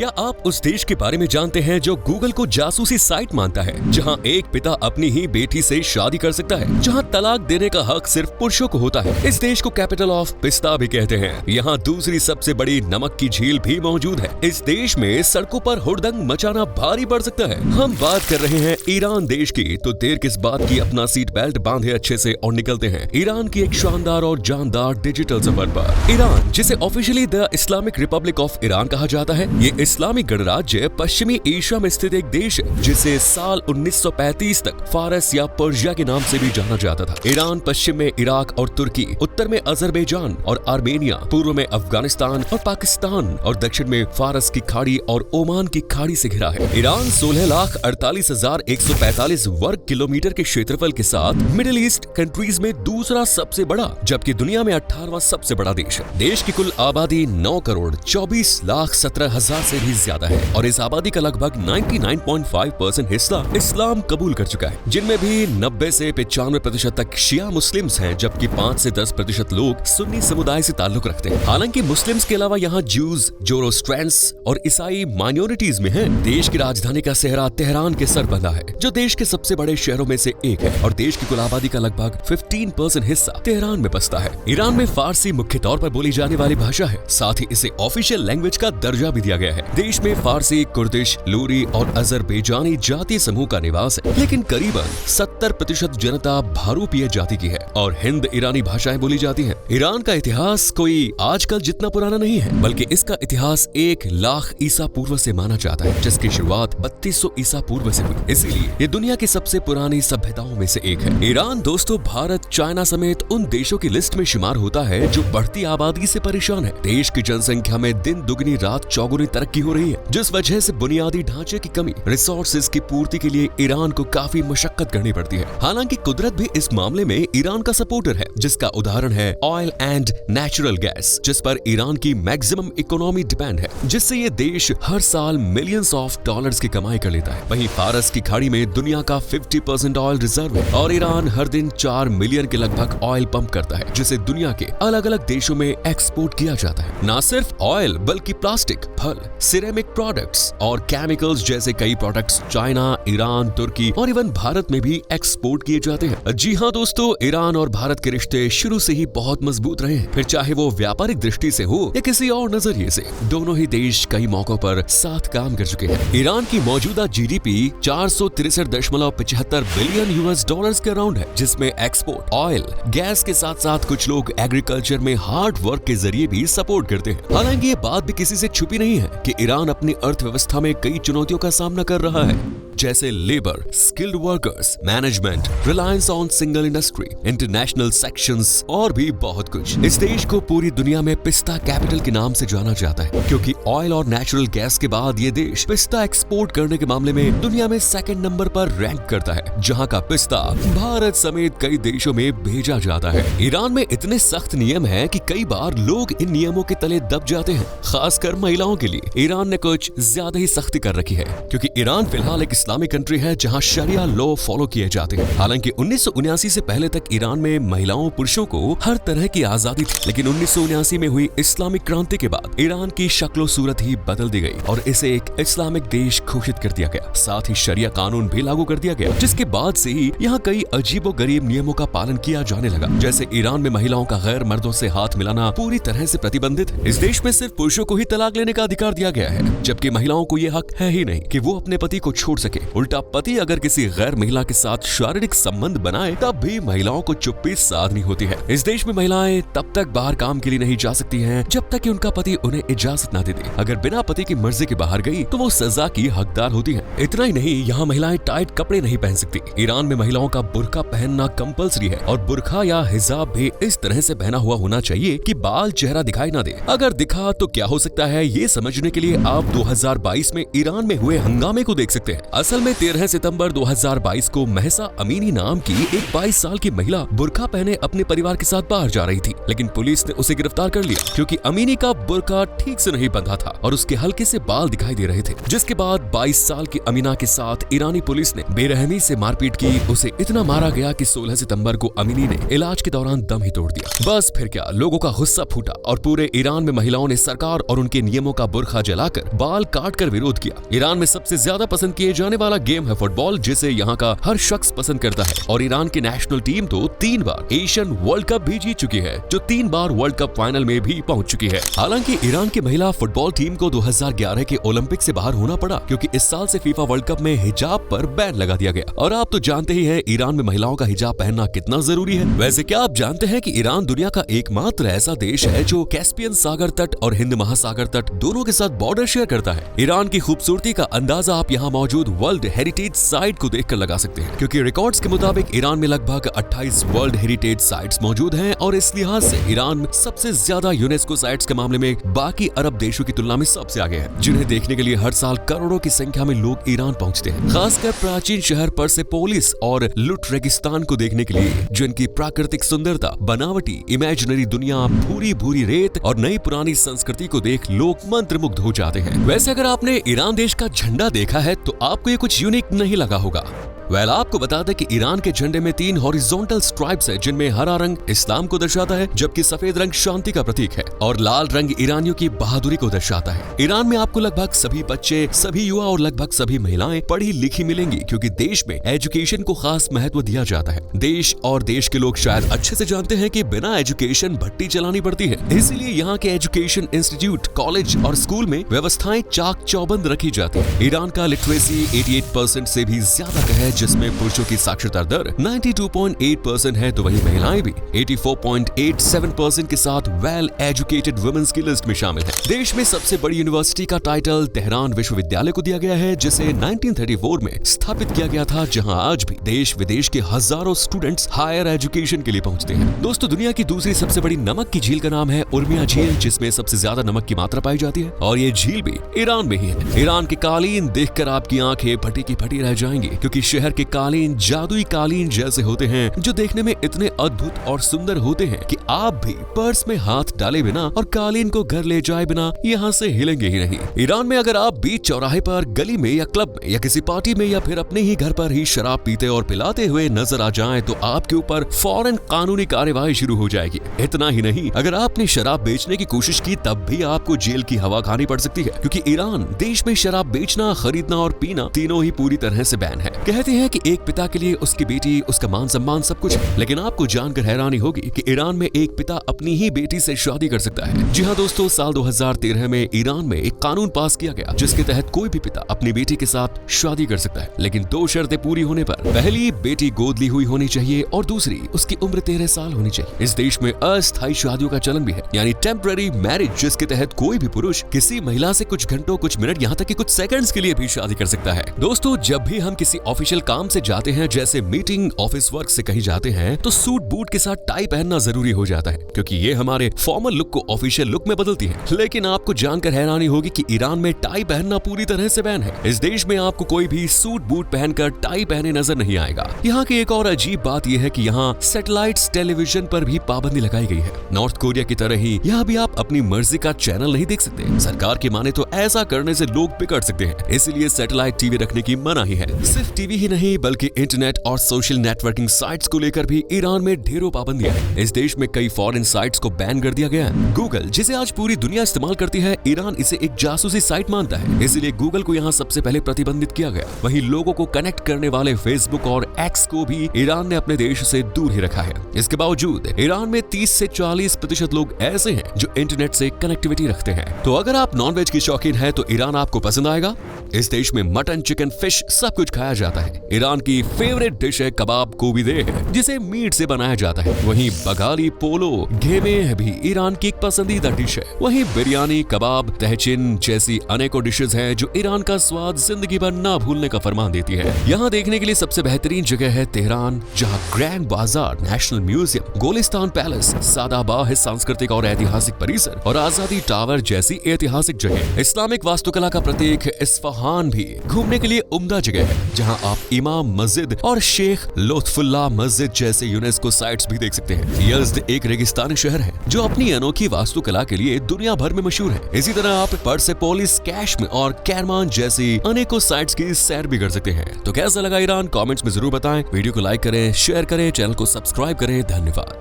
क्या आप उस देश के बारे में जानते हैं जो गूगल को जासूसी साइट मानता है, जहां एक पिता अपनी ही बेटी से शादी कर सकता है, जहां तलाक देने का हक सिर्फ पुरुषों को होता है। इस देश को कैपिटल ऑफ पिस्ता भी कहते हैं। यहाँ दूसरी सबसे बड़ी नमक की झील भी मौजूद है। इस देश में सड़कों पर हुड़दंग मचाना भारी पड़ सकता है। हम बात कर रहे हैं ईरान देश की, तो देर किस बात की, अपना सीट बेल्ट बांधे अच्छे से और निकलते हैं ईरान की एक शानदार और जानदार डिजिटल सफर पर। ईरान, जिसे officially the Islamic Republic of Iran कहा जाता है, ये इस्लामिक गणराज्य पश्चिमी एशिया में स्थित एक देश है, जिसे साल 1935 तक फारस या पर्शिया के नाम से भी जाना जाता था। ईरान पश्चिम में इराक और तुर्की, उत्तर में अजरबैजान और आर्मेनिया, पूर्व में अफगानिस्तान और पाकिस्तान और दक्षिण में फारस की खाड़ी और ओमान की खाड़ी से घिरा है। ईरान 16,48,145 वर्ग किलोमीटर के क्षेत्रफल के साथ मिडिल ईस्ट कंट्रीज में दूसरा सबसे बड़ा, जबकि दुनिया में 18वां सबसे बड़ा देश है। देश की कुल आबादी 9,24,17,000 से भी ज्यादा है और इस आबादी का लगभग 99.5% हिस्सा इस्लाम कबूल कर चुका है, जिनमें भी 90 से 95% तक शिया मुस्लिम्स हैं, जबकि 5 से 10% लोग सुन्नी समुदाय से ताल्लुक रखते हैं। हालांकि मुस्लिम्स के अलावा यहाँ ज्यूज, जोरोस्ट्रेंस और ईसाई माइनॉरिटीज में हैं। देश की राजधानी का सेहरा तेहरान के सर बंधा है, जो देश के सबसे बड़े शहरों में से एक है और देश की कुल आबादी का लगभग 15% हिस्सा तेहरान में बसता है। ईरान में फारसी मुख्य तौर पर बोली जाने वाली भाषा है, साथ ही इसे ऑफिशियल लैंग्वेज का दर्जा भी दिया गया है। देश में फारसी, कुर्दिश, लूरी और अजरबैजानी जातीय समूह का निवास है, लेकिन करीबन 70% जनता भारूपीय जाति की है और हिंद ईरानी भाषाएं बोली जाती हैं। ईरान का इतिहास कोई आजकल जितना पुराना नहीं है, बल्कि इसका इतिहास 1,00,000 ईसा पूर्व से माना जाता है, जिसकी शुरुआत 3200 ईसा पूर्व से हुई। इसीलिए ये दुनिया की सबसे पुरानी सभ्यताओं में से एक है। ईरान दोस्तों भारत, चाइना समेत उन देशों की लिस्ट में शुमार होता है जो बढ़ती आबादी से परेशान है। देश की जनसंख्या में दिन दुगनी रात चौगुनी तरक्की हो रही है, जिस वजह से बुनियादी ढांचे की कमी, रिसोर्सेज की पूर्ति के लिए ईरान को काफी मशक्कत करनी पड़ती है। हालांकि कुदरत भी इस मामले में ईरान का सपोर्टर है, जिसका उदाहरण है ऑयल एंड नेचुरल गैस, जिस पर ईरान की मैक्सिमम इकोनॉमी डिपेंड है, जिससे ये देश हर साल मिलियंस ऑफ डॉलर्स की कमाई कर लेता है। वहीं फारस की खाड़ी में दुनिया का 50% ऑयल रिजर्व है और ईरान हर दिन 4 मिलियन के लगभग ऑयल पंप करता है, जिसे दुनिया के अलग अलग देशों में एक्सपोर्ट किया जाता है। न सिर्फ ऑयल बल्कि प्लास्टिक, फल, सिरेमिक प्रोडक्ट्स और केमिकल्स जैसे कई प्रोडक्ट्स चाइना, ईरान, तुर्की और इवन भारत में भी एक्सपोर्ट किए जाते हैं। जी हाँ दोस्तों, ईरान और भारत के रिश्ते शुरू से ही बहुत मजबूत रहे हैं, फिर चाहे वो व्यापारिक दृष्टि से हो या किसी और नजरिए से। दोनों ही देश कई मौकों पर साथ काम कर चुके हैं। ईरान की मौजूदा जीडीपी 463.75 बिलियन यूएस डॉलर्स के अराउंड है, जिसमें एक्सपोर्ट, ऑयल, गैस के साथ साथ कुछ लोग एग्रीकल्चर में हार्ड वर्क के जरिए भी सपोर्ट करते हैं। हालांकि ये बात भी किसी से छुपी नहीं है कि ईरान अपनी अर्थव्यवस्था में कई चुनौतियों का सामना कर रहा है, जैसे labour, skilled workers, management, reliance on single industry, international sections और भी बहुत कुछ। इस देश को पूरी दुनिया में पिस्ता कैपिटल के नाम से जाना जाता है, क्योंकि ऑयल और नेचुरल गैस के बाद ये देश पिस्ता एक्सपोर्ट करने के मामले में दुनिया में सेकंड नंबर पर रैंक करता है, जहां का पिस्ता भारत समेत कई देशों में भेजा जाता है। ईरान में इतने सख्त नियम हैं कि कई बार लोग इन नियमों के तले दब जाते हैं, खासकर महिलाओं के लिए ईरान ने कुछ ज्यादा ही सख्ती कर रखी है, क्योंकि ईरान फिलहाल एक इस्लामिक कंट्री है जहां शरिया लॉ फॉलो किए जाते हैं। हालांकि 1979 से पहले तक ईरान में महिलाओं पुरुषों को हर तरह की आजादी थी, लेकिन 1979 में हुई इस्लामिक क्रांति के बाद ईरान की शक्लो सूरत ही बदल दी गई और इसे एक इस्लामिक देश घोषित कर दिया गया। साथ ही शरिया कानून भी लागू कर दिया गया, जिसके बाद से ही यहाँ कई अजीबोगरीब नियमों का पालन किया जाने लगा। जैसे ईरान में महिलाओं का गैर मर्दों से हाथ मिलाना पूरी तरह से प्रतिबंधित है। इस देश में सिर्फ पुरुषों को ही तलाक लेने का अधिकार दिया गया है, जबकि महिलाओं को यह हक है ही नहीं कि वो अपने पति को छोड़ सके। उल्टा पति अगर किसी गैर महिला के साथ शारीरिक संबंध बनाए, तब भी महिलाओं को चुप्पी साधनी होती है। इस देश में महिलाएं तब तक बाहर काम के लिए नहीं जा सकती हैं, जब तक कि उनका पति उन्हें इजाजत न दे दे। अगर बिना पति की मर्जी के बाहर गई तो वो सजा की हकदार होती है। इतना ही नहीं, यहाँ महिलाएं टाइट कपड़े नहीं पहन सकती। ईरान में महिलाओं का बुर्का पहनना कंपल्सरी है और बुर्का या हिजाब भी इस तरह से पहना हुआ होना चाहिए कि बाल चेहरा दिखाई ना दे। अगर दिखा तो क्या हो सकता है, ये समझने के लिए आप 2022 में ईरान में हुए हंगामे को देख सकते हैं। असल में 13 सितंबर 2022 को महसा अमीनी नाम की एक 22 साल की महिला बुर्का पहने अपने परिवार के साथ बाहर जा रही थी, लेकिन पुलिस ने उसे गिरफ्तार कर लिया क्योंकि अमीनी का बुर्का ठीक से नहीं बंधा था और उसके हल्के से बाल दिखाई दे रहे थे। जिसके बाद 22 साल की अमीना के साथ ईरानी पुलिस ने बेरहमी से मारपीट की। उसे इतना मारा गया कि 16 सितंबर को अमीनी ने इलाज के दौरान दम ही तोड़ दिया। बस फिर क्या, लोगों का गुस्सा फूटा और पूरे ईरान में महिलाओं ने सरकार और उनके नियमों का बुर्का जलाकर बाल काट कर विरोध किया। ईरान में सबसे ज्यादा पसंद किए जाने वाला गेम है फुटबॉल, जिसे यहाँ का हर शख्स पसंद करता है और ईरान की नेशनल टीम तो 3 बार एशियन वर्ल्ड कप भी जीत चुकी है, जो 3 बार वर्ल्ड कप फाइनल में भी पहुंच चुकी है। हालांकि ईरान की महिला फुटबॉल टीम को 2011 के ओलंपिक से बाहर होना पड़ा क्योंकि इस साल से फीफा वर्ल्ड कप में हिजाब पर बैन लगा दिया गया। और आप तो जानते ही हैं ईरान में महिलाओं का हिजाब पहनना कितना जरूरी है। वैसे क्या आप जानते हैं कि ईरान दुनिया का एकमात्र ऐसा देश है जो कैस्पियन सागर तट और हिंद महासागर तट दोनों के साथ बॉर्डर शेयर करता है। ईरान की खूबसूरती का अंदाजा आप यहाँ मौजूद वर्ल्ड हेरिटेज साइट को देखकर लगा सकते हैं, क्योंकि रिकॉर्ड्स के मुताबिक ईरान में लगभग 28 वर्ल्ड हेरिटेज साइट्स मौजूद हैं और इस लिहाज से ईरान सबसे ज्यादा यूनेस्को साइट्स के मामले में बाकी अरब देशों की तुलना में सबसे आगे है, जिन्हें देखने के लिए हर साल करोड़ों की संख्या में लोग ईरान पहुंचते हैं। खासकर प्राचीन शहर परसेपोलिस और लुट रेगिस्तान को देखने के लिए, जिनकी प्राकृतिक सुंदरता, बनावटी इमेजिनरी दुनिया, भूरी भूरी रेत और नई पुरानी संस्कृति को देख लोग मंत्रमुग्ध हो जाते हैं। वैसे अगर आपने ईरान देश का झंडा देखा है तो आपको ये कुछ यूनिक नहीं लगा होगा। आपको बता दें कि ईरान के झंडे में 3 हॉरिजॉन्टल स्ट्राइप्स है, जिनमें हरा रंग इस्लाम को दर्शाता है, जबकि सफेद रंग शांति का प्रतीक है और लाल रंग ईरानियों की बहादुरी को दर्शाता है। ईरान में आपको लगभग सभी बच्चे, सभी युवा और लगभग सभी महिलाएं पढ़ी लिखी मिलेंगी, क्योंकि देश में एजुकेशन को खास महत्व दिया जाता है। देश और देश के लोग शायद अच्छे से जानते हैं कि बिना एजुकेशन भट्टी चलानी पड़ती है, इसीलिए यहाँ के एजुकेशन इंस्टीट्यूट, कॉलेज और स्कूल में व्यवस्थाएं चाक चौबंद रखी जाती है। ईरान का लिटरेसी 88% से भी ज्यादा का है, जिसमें पुरुषों की साक्षरता दर 92.8% है, तो वहीं महिलाएं भी 84.87% के साथ वेल एजुकेटेड वुमेन्स की लिस्ट में शामिल है। देश में सबसे बड़ी यूनिवर्सिटी का टाइटल तेहरान विश्वविद्यालय को दिया गया है, जिसे 1934 में स्थापित किया गया था, जहां आज भी देश विदेश के हजारों स्टूडेंट्स हायर एजुकेशन के लिए पहुंचते हैं। दोस्तों, दुनिया की दूसरी सबसे बड़ी नमक की झील का नाम है उर्मिया झील, जिसमें सबसे ज्यादा नमक की मात्रा पाई जाती है और ये झील भी ईरान में ही है। ईरान के कालीन देखकर आपकी आंखें फटी की फटी रह जाएंगी, क्योंकि शहर के कालीन जादुई कालीन जैसे होते हैं, जो देखने में इतने अद्भुत और सुंदर होते हैं कि आप भी पर्स में हाथ डाले बिना और कालीन को घर ले जाए बिना यहाँ से हिलेंगे ही नहीं। ईरान में अगर आप बीच चौराहे पर, गली में या क्लब में या किसी पार्टी में या फिर अपने ही घर पर ही शराब पीते और पिलाते हुए नजर आ जाएं, तो आपके ऊपर फौरन कानूनी कार्यवाही शुरू हो जाएगी। इतना ही नहीं, अगर आपने शराब बेचने की कोशिश की तब भी आपको जेल की हवा खानी पड़ सकती है, क्योंकि ईरान देश में शराब बेचना, खरीदना और पीना तीनों ही पूरी तरह से बैन है। कहते हैं कि एक पिता के लिए उसकी बेटी, उसका मान सम्मान सब कुछ है, लेकिन आपको जानकर हैरानी होगी कि ईरान में एक पिता अपनी ही बेटी से शादी कर सकता है। जी हाँ दोस्तों, साल 2013 में ईरान में एक कानून पास किया गया, जिसके तहत कोई भी पिता अपनी बेटी के साथ शादी कर सकता है, लेकिन 2 शर्तें पूरी होने पर। पहली, बेटी गोद ली हुई होनी चाहिए और दूसरी, उसकी उम्र 13 साल होनी चाहिए। इस देश में अस्थायी शादियों का चलन भी है, यानी टेम्पररी मैरिज, जिसके तहत कोई भी पुरुष किसी महिला से कुछ घंटों, कुछ मिनट, यहाँ तक कि कुछ सेकंड्स के लिए भी शादी कर सकता है। दोस्तों, जब भी हम किसी ऑफिशियल काम से जाते हैं, जैसे मीटिंग, ऑफिस वर्क से कहीं जाते हैं, तो सूट बूट के साथ टाई पहनना जरूरी हो जाता है, क्योंकि ये हमारे फॉर्मल लुक को ऑफिशियल लुक में बदलती है। लेकिन आपको जानकर हैरानी होगी कि ईरान में टाई पहनना पूरी तरह से बैन है। इस देश में आपको कोई भी सूट बूट पहनकर टाई पहने नजर नहीं आएगा। यहाँ की एक और अजीब बात यह है कि यहाँ सैटेलाइट टेलीविजन पर भी पाबंदी लगाई गई है। नॉर्थ कोरिया की तरह ही यहाँ भी आप अपनी मर्जी का चैनल नहीं देख सकते। सरकार की माने तो ऐसा करने से लोग बिगड़ सकते हैं, इसलिए सैटेलाइट टीवी रखने की मनाही है। सिर्फ टीवी ही नहीं, बल्कि इंटरनेट और सोशल नेटवर्किंग साइट्स को लेकर भी ईरान में ढेरों पाबंदियां हैं। इस देश में कई फॉरेन साइट्स को बैन कर दिया गया है। गूगल, जिसे आज पूरी दुनिया इस्तेमाल करती है, ईरान इसे एक जासूसी साइट मानता है, इसलिए गूगल को यहाँ सबसे पहले प्रतिबंधित किया गया। वहीं लोगों को कनेक्ट करने वाले फेसबुक और एक्स को भी ईरान ने अपने देश से दूर ही रखा है। इसके बावजूद ईरान में 30 से 40% लोग ऐसे हैं जो इंटरनेट से कनेक्टिविटी रखते हैं। तो अगर आप नॉनवेज की शौकीन हैं तो ईरान आपको पसंद आएगा। इस देश में मटन, चिकन, फिश सब कुछ खाया जाता है। ईरान की फेवरेट डिश है कबाब कोबिदेह, जिसे मीट से बनाया जाता है। वहीं बगाली पोलो घेमे भी ईरान की एक पसंदीदा डिश है। वहीं बिरयानी, कबाब, तहचिन जैसी अनेकों डिशेज हैं जो ईरान का स्वाद जिंदगी भर ना भूलने का फरमान देती है। यहाँ देखने के लिए सबसे बेहतरीन जगह है तेहरान, जहाँ ग्रैंड बाजार, नेशनल म्यूजियम, गोलिस्तान पैलेस, सादाबाह है सांस्कृतिक और ऐतिहासिक परिसर, और आजादी टावर जैसी ऐतिहासिक जगह। इस्लामिक वास्तुकला का प्रतीक इस्फहान भी घूमने के लिए उम्दा जगह है, जहाँ आप इमाम मस्जिद और शेख लुत्फुल्लाह मस्जिद जैसे यूनेस्को साइट्स भी देख सकते हैं। यज़्द एक रेगिस्तानी शहर है जो अपनी अनोखी वास्तुकला के लिए दुनिया भर में मशहूर है। इसी तरह आप परसेपोलिस, कैश्म और कैरमान जैसी अनेकों साइट्स की सैर भी कर सकते हैं। तो कैसा लगा ईरान, कमेंट्स में जरूर बताएं। वीडियो को लाइक करें, शेयर करें, चैनल को सब्सक्राइब करें। धन्यवाद।